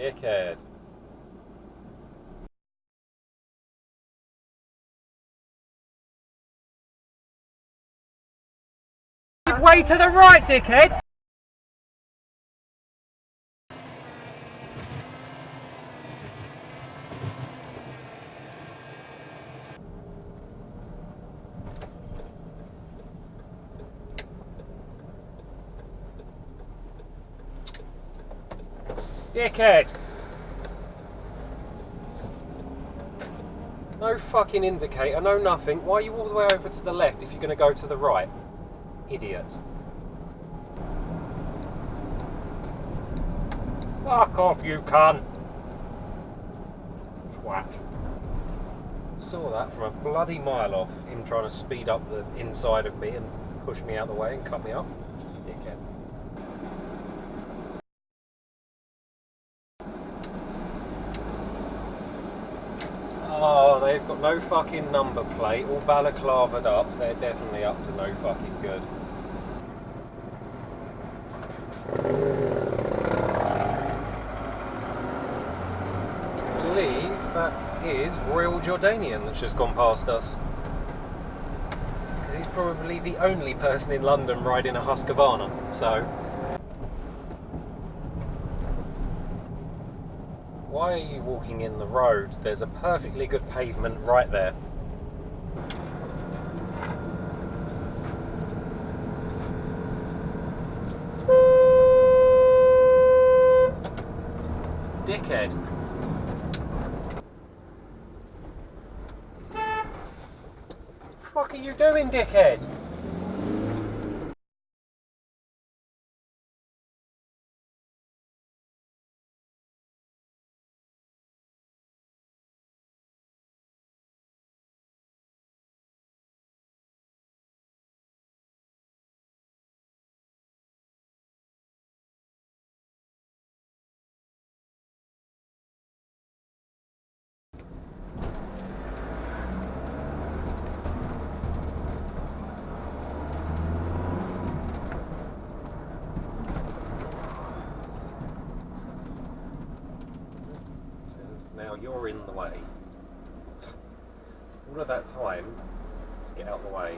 Dickhead. Give way to the right, dickhead! Dickhead! No fucking indicator, no nothing. Why are you all the way over to the left if you're going to go to the right? Idiot. Fuck off, you cunt! Twat. Saw that from a bloody mile off, him trying to speed up the inside of me and push me out the way and cut me up. Dickhead. Oh, they've got no fucking number plate, all balaclavaed up. They're definitely up to no fucking good. I believe that is Royal Jordanian that's just gone past us. Because he's probably the only person in London riding a Husqvarna, so... Why are you walking in the road? There's a perfectly good pavement right there. Dickhead. What the fuck are you doing, dickhead? Now you're in the way. All of that time to get out of the way.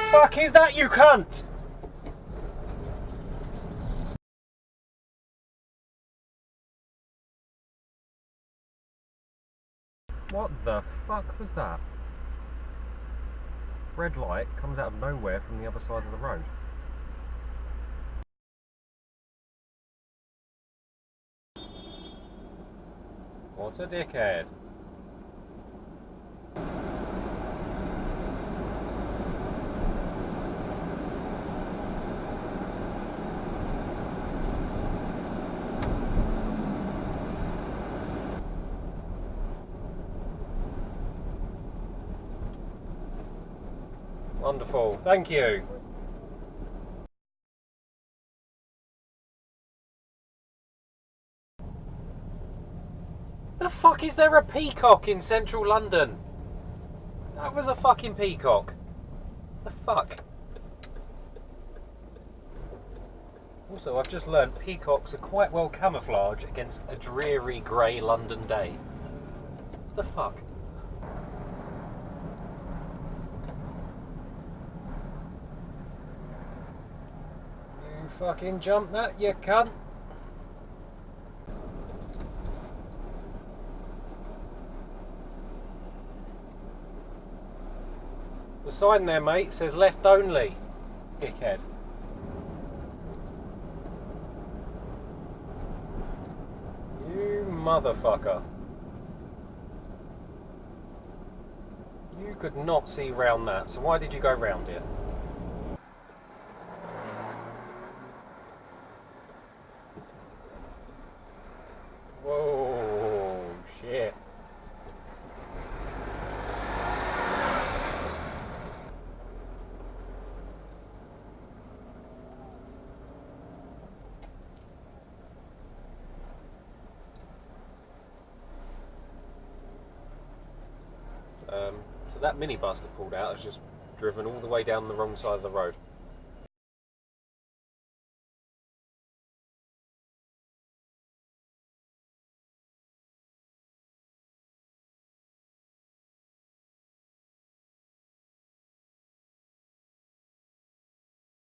Fuck is that, you cunt? What the fuck was that? Red light comes out of nowhere from the other side of the road. What a dickhead. Wonderful, thank you. The fuck is there a peacock in central London? That was a fucking peacock. The fuck? Also, I've just learned peacocks are quite well camouflaged against a dreary grey London day. The fuck? You fucking jump that, you cunt. The sign there, mate, says left only. Dickhead. You motherfucker. You could not see round that, so why did you go round it? Whoa, shit. So that minibus that pulled out has just driven all the way down the wrong side of the road.